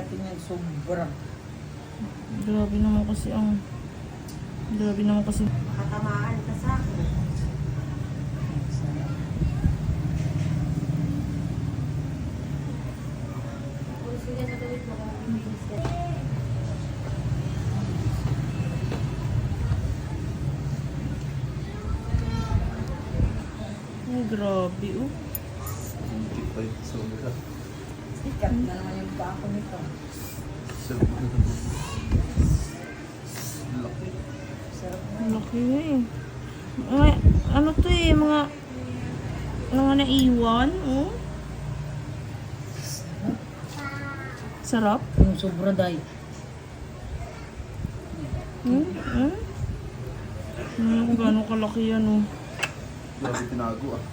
natin yan sobra. Grabe naman kasi ang... Grabe naman kasi... Makatamaan ka sa akin. Kung sila sa gawin mo, kung bibilis ka. Ay, grabe oh. Sikat na naman yung bako nito. Laki. Sarap na. Ang laki eh. Ay, ano to eh, mga naiwan, oh. Sarap. Yung sobra dahil. Hmm? Hmm? Kung gano'ng kalaki yan, oh. Grabe tinago ah.